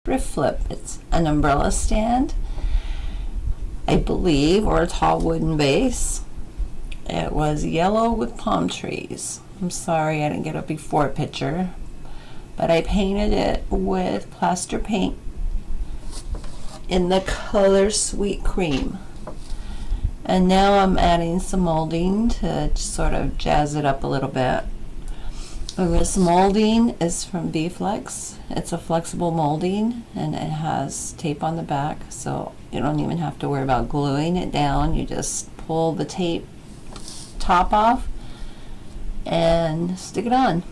Thrift Flip. It's an umbrella stand, I believe, or a tall wooden base. It was yellow with palm trees. I'm sorry I didn't get a before picture, but I painted it with plaster paint in the color Sweet Cream. And now I'm adding some molding to sort of jazz it up a little bit. And this molding is from VFlex. It's a flexible molding and it has tape on the back, so you don't even have to worry about gluing it down. You just pull the tape top off and stick it on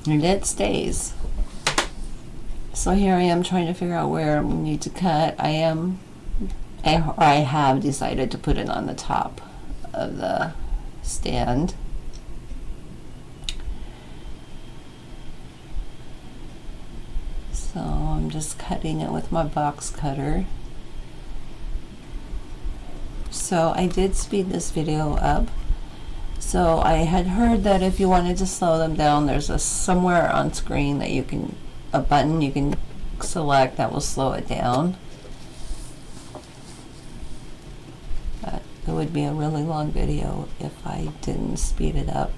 and it stays. So here I am trying to figure out where we need to cut. I have decided to put it on the top of the stand. So I'm just cutting it with my box cutter. So I did speed this video up. So I had heard that if you wanted to slow them down, there's somewhere on screen that a button you can select that will slow it down. But it would be a really long video if I didn't speed it up,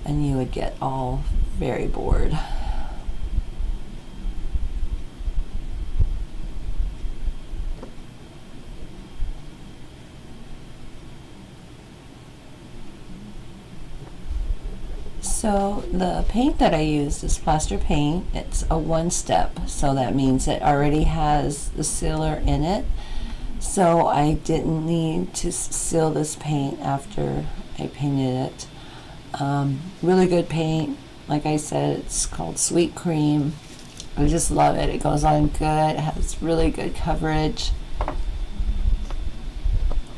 and you would get all very bored. So the paint that I used is plaster paint. It's a one-step, so that means it already has the sealer in it. So I didn't need to seal this paint after I painted it. Really good paint. Like I said, it's called Sweet Cream. I just love it. It goes on good. It has really good coverage.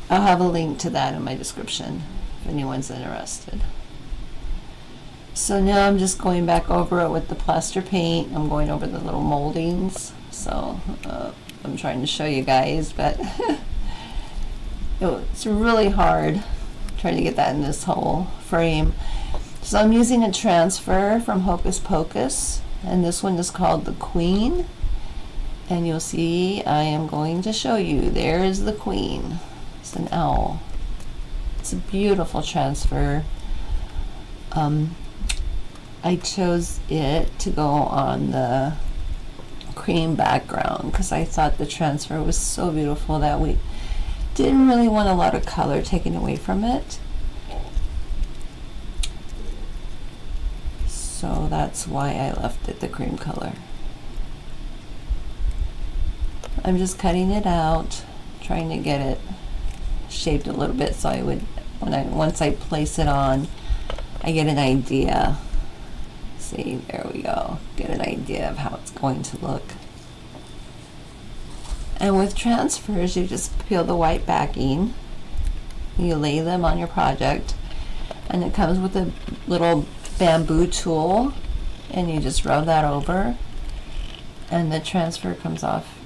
I'll have a link to that in my description if anyone's interested. So now I'm just going back over it with the plaster paint. I'm going over the little moldings. So I'm trying to show you guys, but it's really hard trying to get that in this whole frame. So I'm using a transfer from Hocus Pocus, and this one is called the Queen. And you'll see I am going to show you. There's the Queen. It's an owl. It's a beautiful transfer. I chose it to go on the cream background because I thought the transfer was so beautiful that we didn't really want a lot of color taken away from it. So that's why I left it the cream color. I'm just cutting it out, trying to get it shaped a little bit so I would, once I place it on, I get an idea. See, there we go. Get an idea of how it's going to look. And with transfers, you just peel the white backing, you lay them on your project, and it comes with a little bamboo tool, and you just rub that over, and the transfer comes off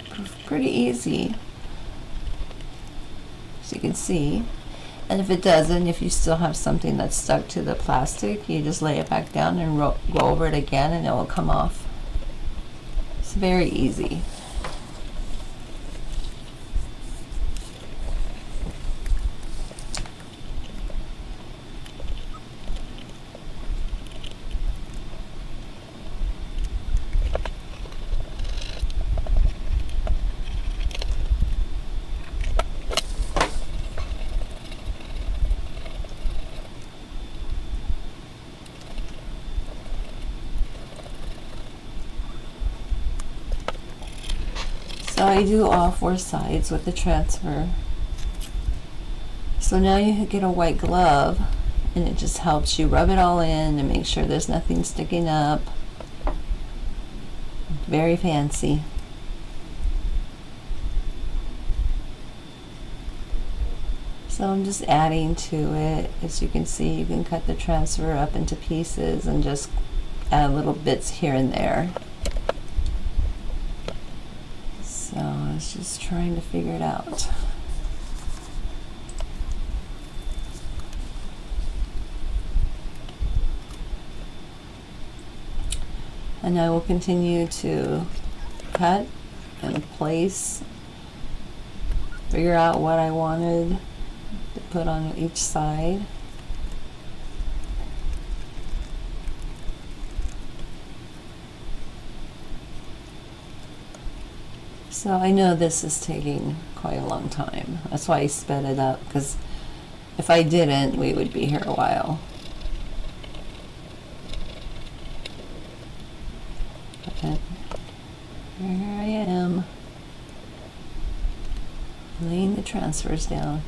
pretty easy, as you can see. And if it doesn't, if you still have something that's stuck to the plastic, you just lay it back down and go over it again and it will come off. It's very easy. So I do all four sides with the transfer. So now you get a white glove, and it just helps you rub it all in and make sure there's nothing sticking up. Very fancy. So I'm just adding to it. As you can see, you can cut the transfer up into pieces and just add little bits here and there. So I was just trying to figure it out. And I will continue to cut and place, figure out what I wanted to put on each side. So I know this is taking quite a long time. That's why I sped it up, because if I didn't, we would be here a while. But here I am, laying the transfers down.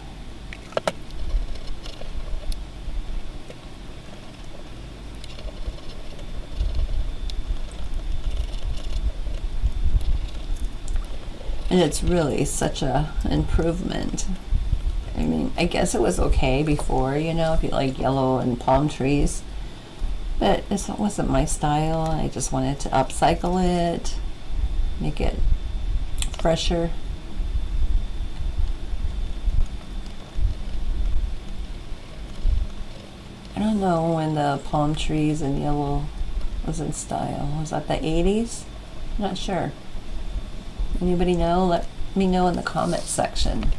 And it's really such a improvement. I mean, I guess it was okay before, you know, if you like yellow and palm trees, but it wasn't my style. I just wanted to upcycle it, make it fresher. I don't know when the palm trees and yellow was in style. Was that the 80s? I'm not sure. Anybody know? Let me know in the comments section.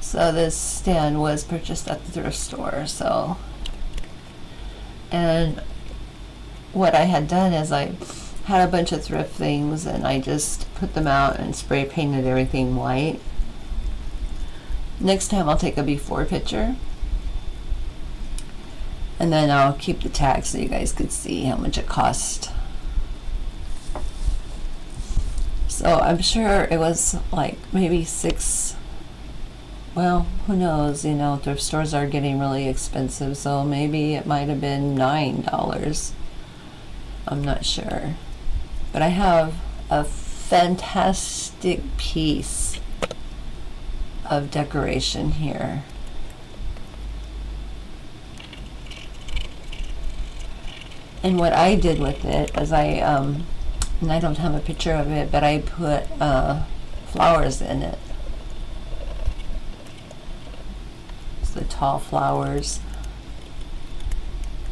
So this stand was purchased at the thrift store. So, and what I had done is I had a bunch of thrift things and I just put them out and spray painted everything white. Next time I'll take a before picture. And then I'll keep the tag so you guys could see how much it cost. So I'm sure it was like maybe $6. Well, who knows, you know, thrift stores are getting really expensive, so maybe it might have been $9. I'm not sure. But I have a fantastic piece of decoration here. And what I did with it is and I don't have a picture of it, but I put flowers in it. It's the tall flowers.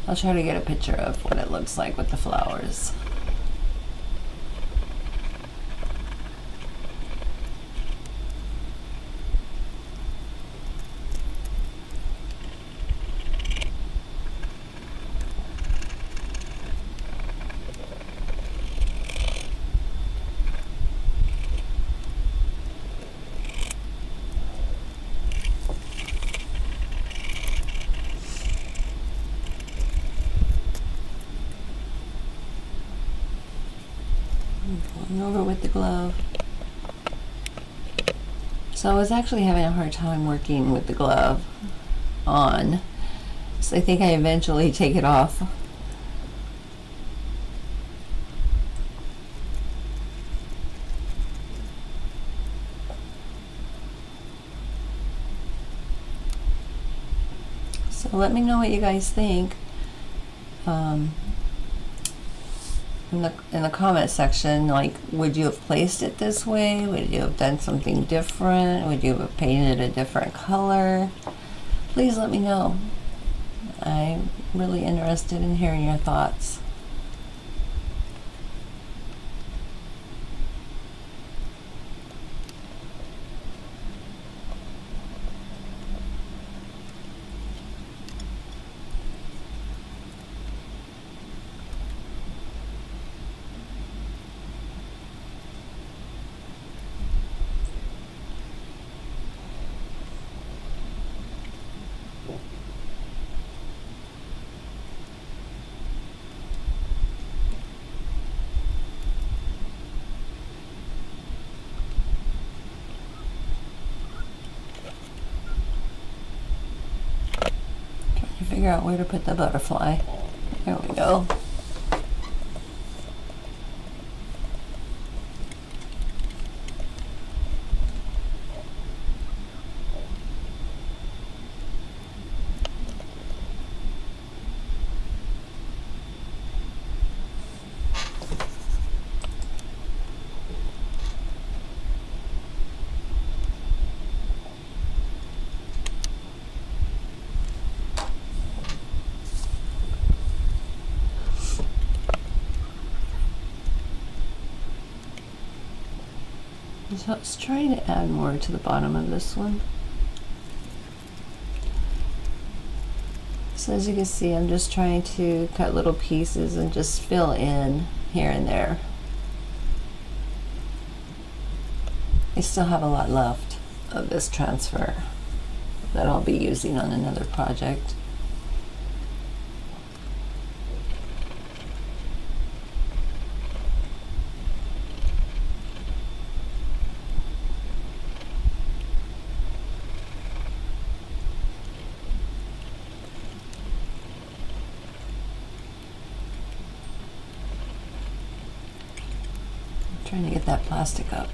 I'll try to get a picture of what it looks like with the flowers. Going over with the glove. So I was actually having a hard time working with the glove on, so I think I eventually take it off. So let me know what you guys think. In the comment section, like, would you have placed it this way? Would you have done something different? Would you have painted a different color? Please let me know. I'm really interested in hearing your thoughts. Figure out where to put the butterfly. There we go. So let's try to add more to the bottom of this one. So as you can see, I'm just trying to cut little pieces and just fill in here and there. I still have a lot left of this transfer that I'll be using on another project. I'm trying to get that plastic up.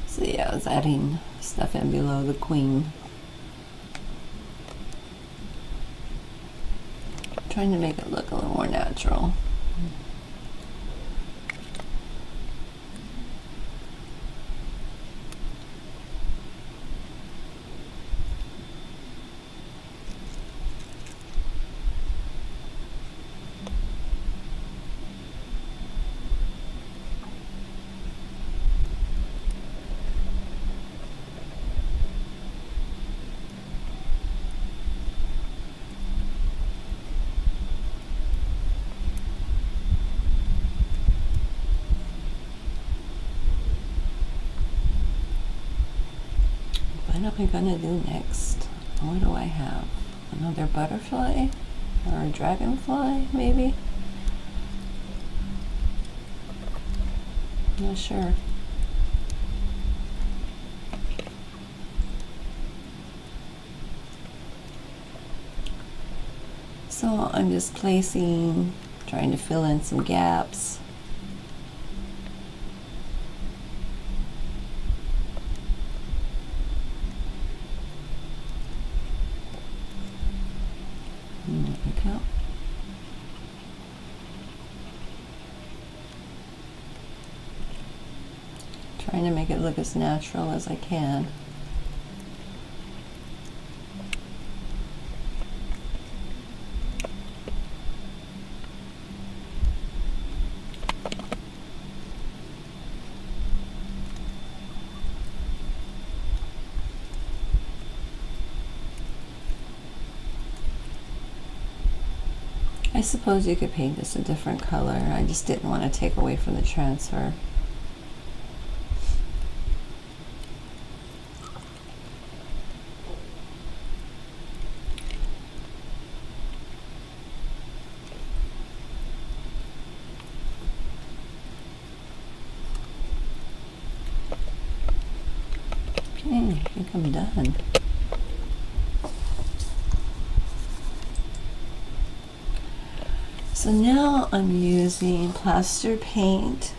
So yeah, I was adding stuff in below the queen. Trying to make it look a little more natural. What am I gonna do next? What do I have? Another butterfly? Or a dragonfly, maybe? Not sure. So I'm just placing, trying to fill in some gaps. There we go. Trying to make it look as natural as I can. I suppose you could paint this a different color. I just didn't want to take away from the transfer. Okay, I think I'm done. So now I'm using plaster paint.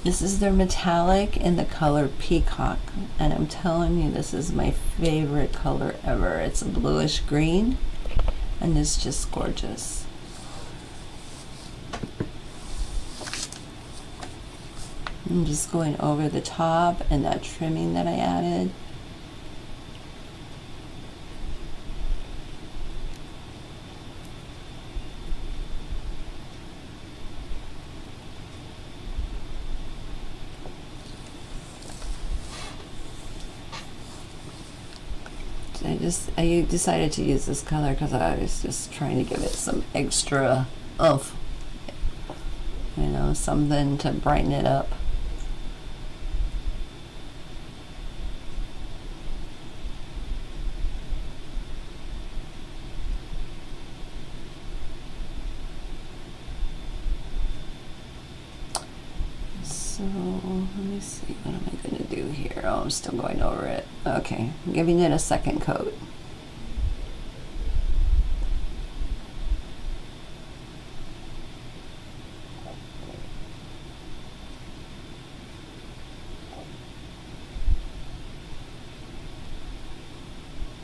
This is their metallic in the color Peacock, and I'm telling you, this is my favorite color ever. It's a bluish green, and it's just gorgeous. I'm just going over the top and that trimming that I added. I decided to use this color because I was just trying to give it some extra oomph, you know, something to brighten it up. So let me see, what am I going to do here? Oh, I'm still going over it. Okay, I'm giving it a second coat.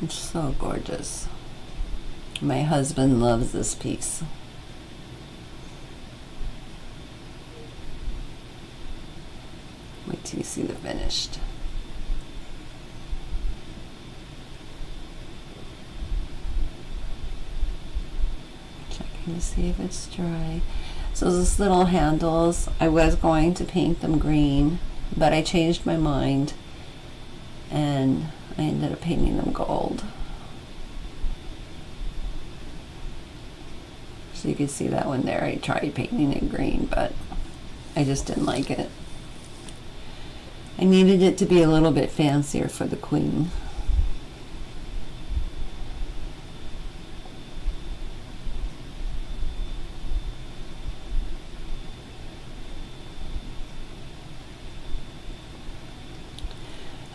It's so gorgeous. My husband loves this piece. Wait till you see the finished. Checking to see if it's dry. So those little handles, I was going to paint them green, but I changed my mind and I ended up painting them gold. So you can see that one there. I tried painting it green, but I just didn't like it. I needed it to be a little bit fancier for the queen.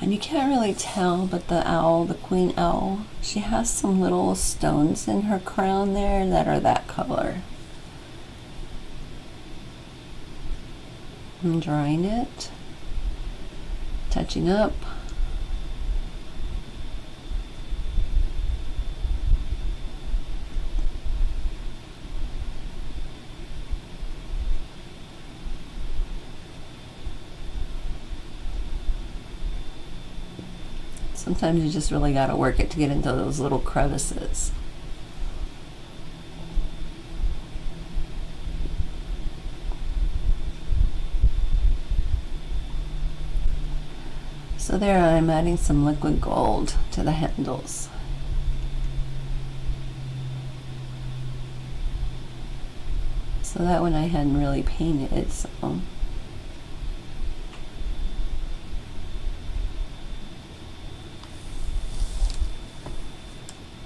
And you can't really tell, but the owl, the queen owl, she has some little stones in her crown there that are that color. I'm drying it, touching up. Sometimes you just really got to work it to get into those little crevices. So there I'm adding some liquid gold to the handles. So that one I hadn't really painted, so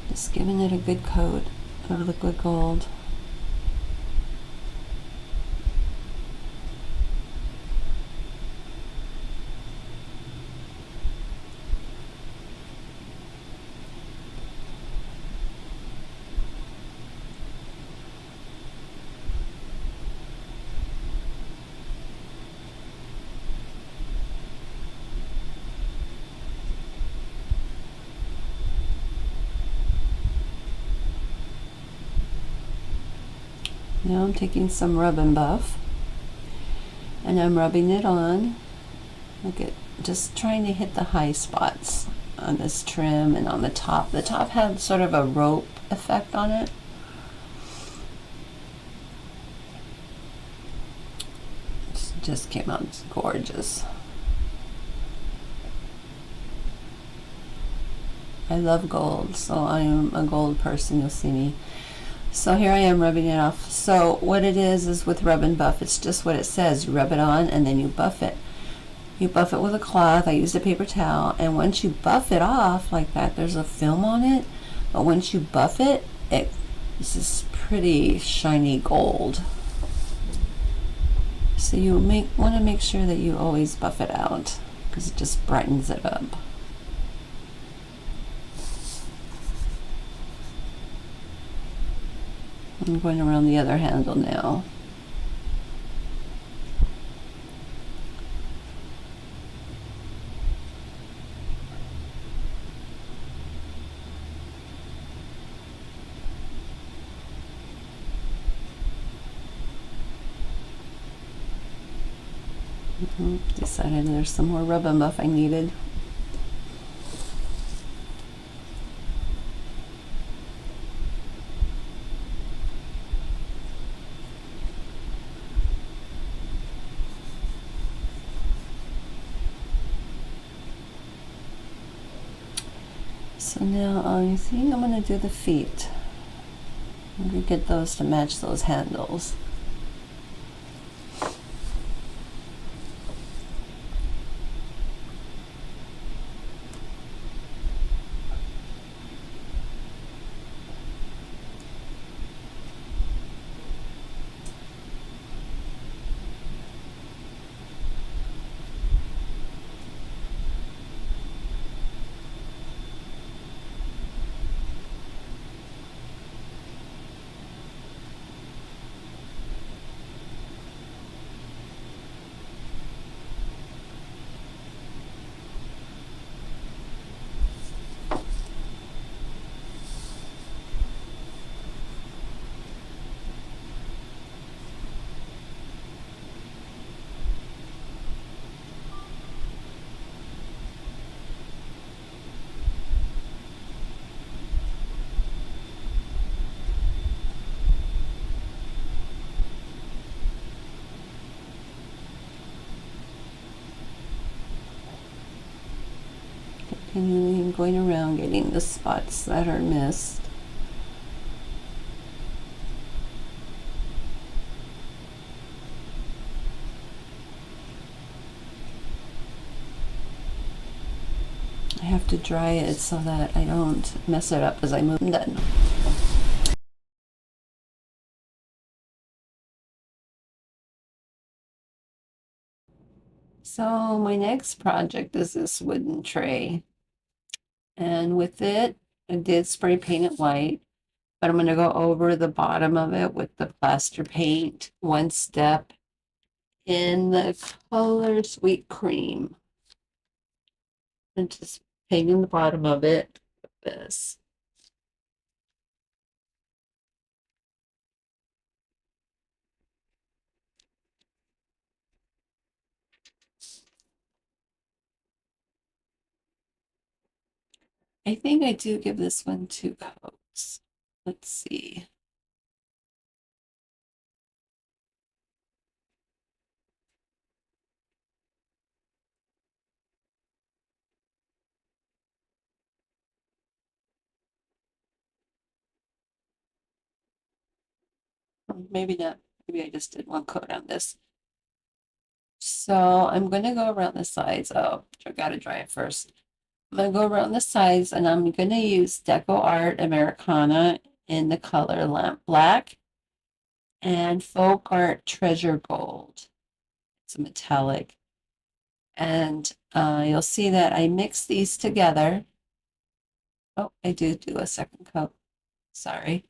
just giving it a good coat of liquid gold. Now I'm taking some Rub and Buff and I'm rubbing it on. Look at, just trying to hit the high spots on this trim and on the top. The top had sort of a rope effect on it. It just came out gorgeous. I love gold, so I am a gold person, you'll see me. So here I am rubbing it off. So what it is with Rub and Buff, it's just what it says. You rub it on and then you buff it. You buff it with a cloth. I used a paper towel, and once you buff it off like that, there's a film on it, but once you buff it, it's this pretty shiny gold. So you want to make sure that you always buff it out because it just brightens it up. I'm going around the other handle now. Decided there's some more rub and buff I needed. So now I think I'm going to do the feet. I'm going to get those to match those handles. Continuing going around getting the spots that are missed. I have to dry it so that I don't mess it up as I move. Done. So my next project is this wooden tray. And with it, I did spray paint it white, but I'm going to go over the bottom of it with the plaster paint, one step in the color Sweet Cream. And just painting the bottom of it with this. I think I do give this one 2 coats. Let's see. Maybe not. Maybe I just did 1 coat on this. So I'm going to go around the sides. Oh, I got to dry it first. I'm going to go around the sides and I'm going to use Deco Art Americana in the color Lamp Black and Folk Art Treasure Gold. It's a metallic. And you'll see that I mix these together. Oh, I do a second coat. Sorry.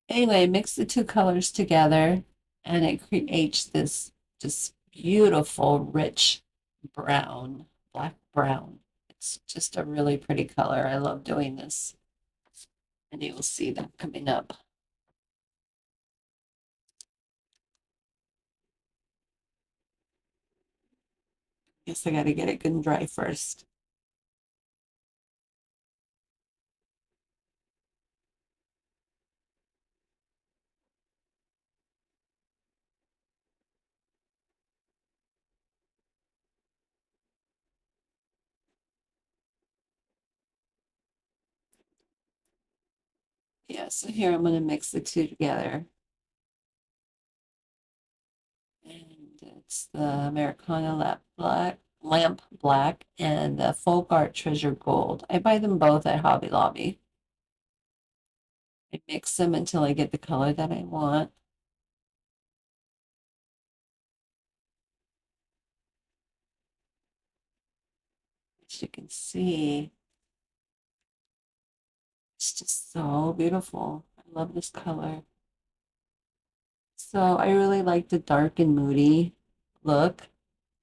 Anyway, mix the 2 colors together and it creates this just beautiful, rich brown, black brown. It's just a really pretty color. I love doing this. And you will see them coming up. Guess I got to get it good and dry first. Yeah, so here I'm going to mix the 2 together. And it's the Americana Lamp Black and the Folk Art Treasure Gold. I buy them both at Hobby Lobby. I mix them until I get the color that I want. As you can see, it's just so beautiful. I love this color. So I really like the dark and moody look.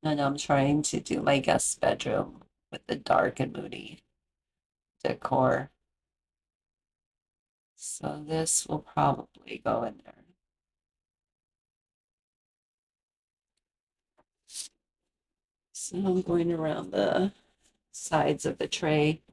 And I'm trying to do my guest bedroom with the dark and moody decor. So this will probably go in there. So I'm going around the sides of the tray.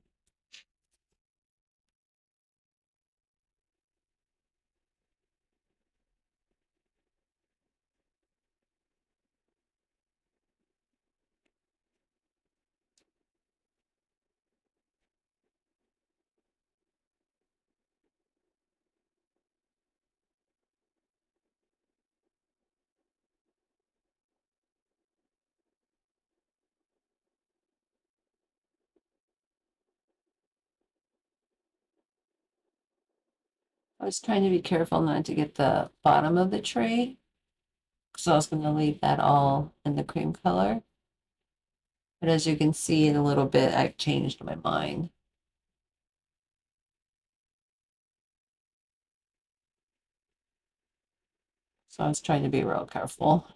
I was trying to be careful not to get the bottom of the tray, so I was going to leave that all in the cream color. But as you can see in a little bit, I've changed my mind. So I was trying to be real careful.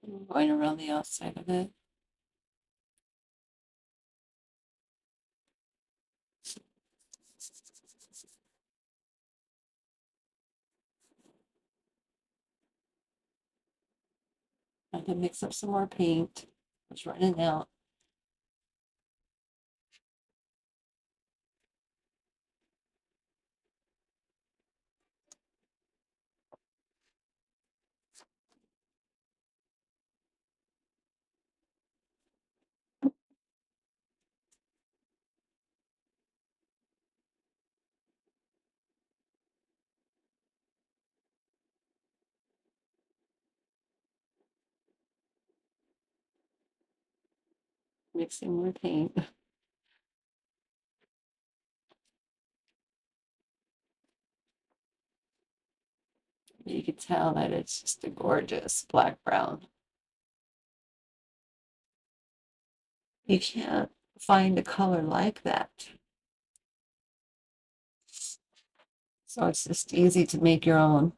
I'm going around the outside of it. I can mix up some more paint. It's running out. Mixing more paint. You can tell that it's just a gorgeous black brown. You can't find a color like that. So it's just easy to make your own.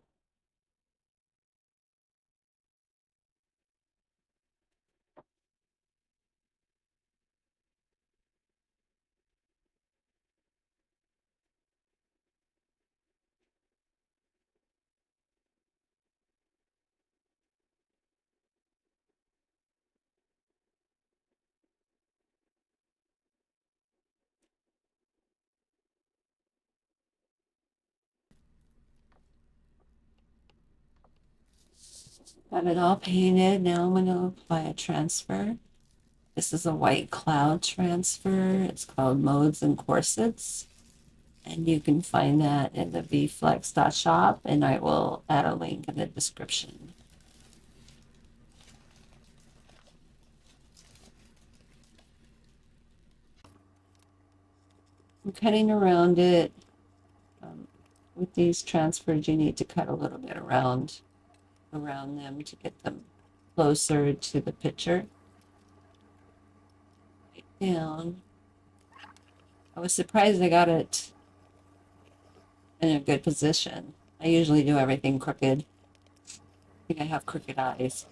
Got it all painted. Now I'm going to apply a transfer. This is a white cloud transfer. It's called Modes and Corsets. And you can find that in the VFlex.shop, and I will add a link in the description. I'm cutting around it. With these transfers, you need to cut a little bit around them to get them closer to the picture. Right down. I was surprised I got it in a good position. I usually do everything crooked. I think I have crooked eyes.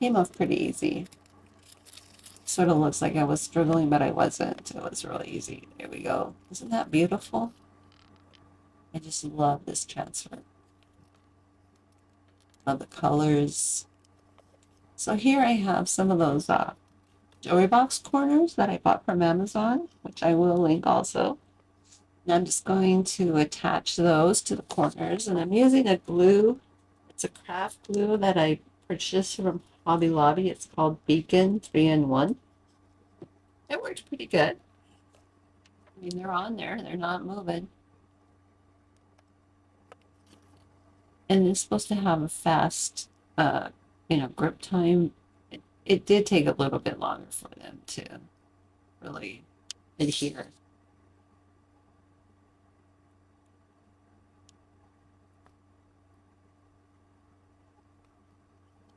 Came off pretty easy. Sort of looks like I was struggling, but I wasn't. It was really easy. There we go. Isn't that beautiful? I just love this transfer. Love the colors. So here I have some of those jewelry box corners that I bought from Amazon, which I will link also. And I'm just going to attach those to the corners, and I'm using a glue. It's a craft glue that I purchased from Hobby Lobby. It's called Beacon 3-in-1. It worked pretty good. I mean, they're on there, they're not moving. And it's supposed to have a fast, grip time. It did take a little bit longer for them to really adhere.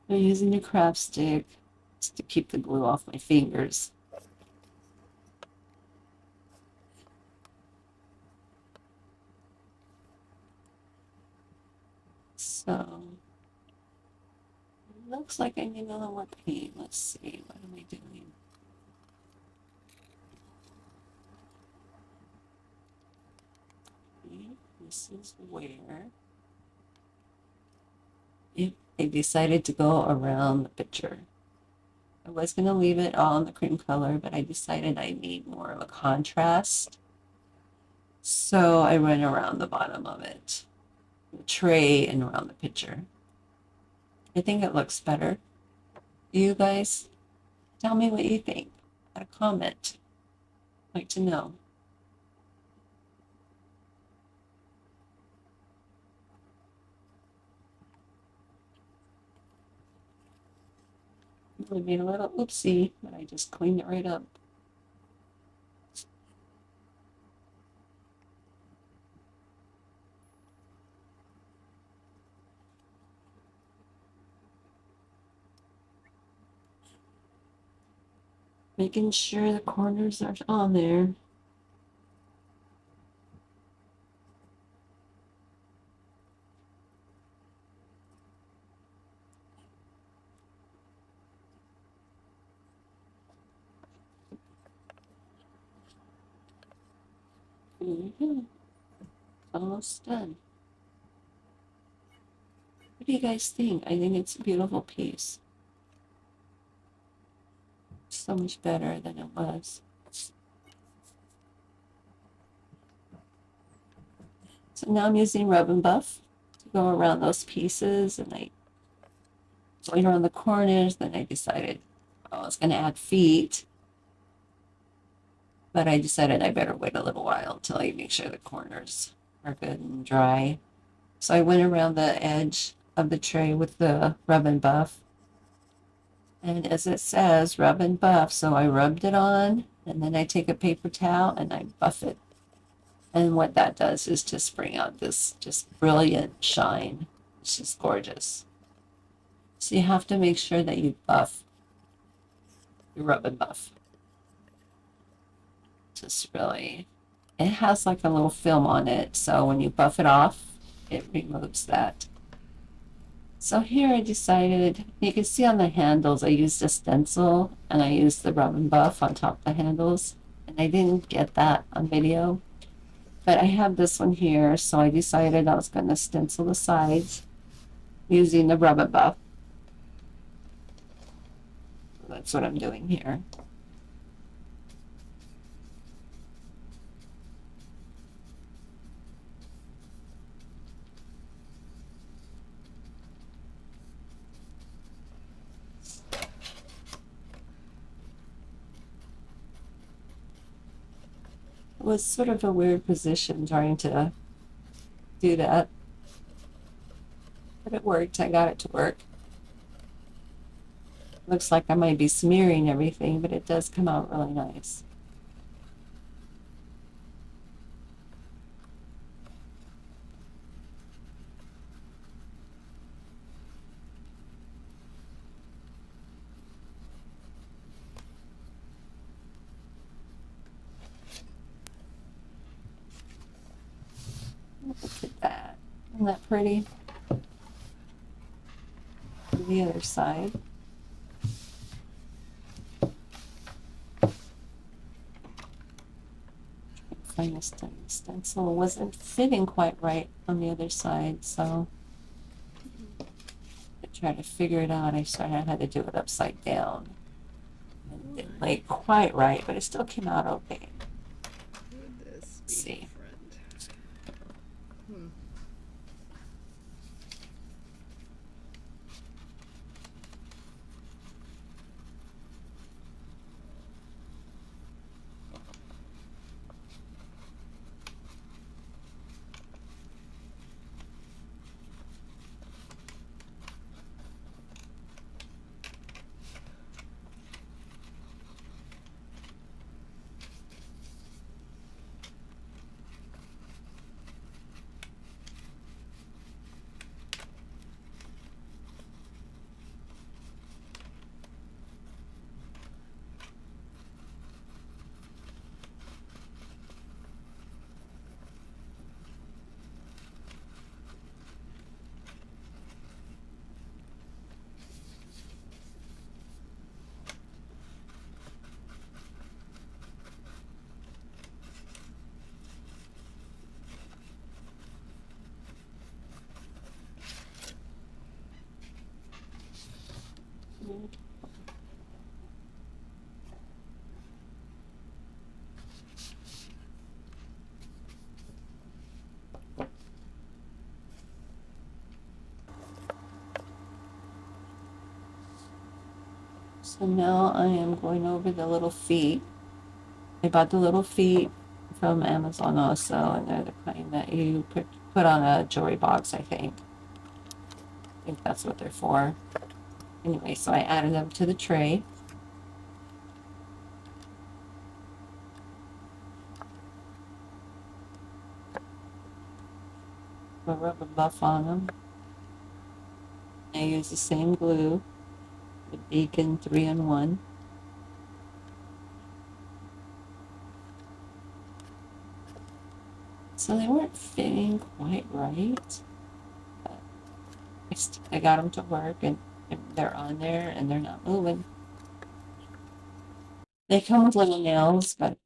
I'm using a craft stick just to keep the glue off my fingers. So it looks like I need a little more paint. Let's see, what am I doing? Okay, this is where I decided to go around the picture. I was going to leave it all in the cream color, but I decided I need more of a contrast. So I went around the bottom of it, the tray, and around the picture. I think it looks better. You guys, tell me what you think. Got a comment. I'd like to know. I made a little oopsie, but I just cleaned it right up. Making sure the corners are on there. Almost done. What do you guys think? I think it's a beautiful piece. So much better than it was. So now I'm using Rub and Buff to go around those pieces, and I going around the corners. Then I decided I was going to add feet, but I decided I better wait a little while until I make sure the corners are good and dry. So I went around the edge of the tray with the Rub and Buff. And as it says, rub and buff. So I rubbed it on, and then I take a paper towel and I buff it. And what that does is just bring out this just brilliant shine. It's just gorgeous. So you have to make sure that you buff. You rub and buff. Just really, it has like a little film on it. So when you buff it off, it removes that. So here I decided, you can see on the handles, I used a stencil and I used the rub and buff on top of the handles. And I didn't get that on video. But I have this one here, so I decided I was going to stencil the sides using the rub and buff. So that's what I'm doing here. It was sort of a weird position trying to do that, but it worked. I got it to work. Looks like I might be smearing everything, but it does come out really nice. Look at that. Isn't that pretty? The other side. find this stencil wasn't fitting quite right on the other side, so I tried to figure it out. I had to do it upside down. It didn't lay quite right, but it still came out okay. Would this Let's be see. friend? So now I am going over the little feet. I bought the little feet from Amazon also, and they're the kind that you put on a jewelry box, I think. I think that's what they're for. Anyway, so I added them to the tray. Put a rubber buff on them. I use the same glue, the Beacon 3-in-1. So they weren't fitting quite right, but I got them to work, and they're on there and they're not moving. They come with little nails, but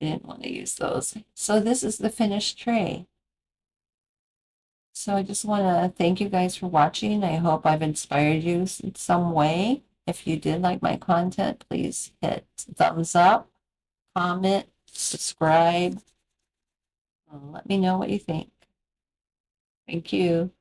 I didn't want to use those. So this is the finished tray. So I just want to thank you guys for watching. I hope I've inspired you in some way. If you did like my content, please hit thumbs up, comment, subscribe, and let me know what you think. Thank you.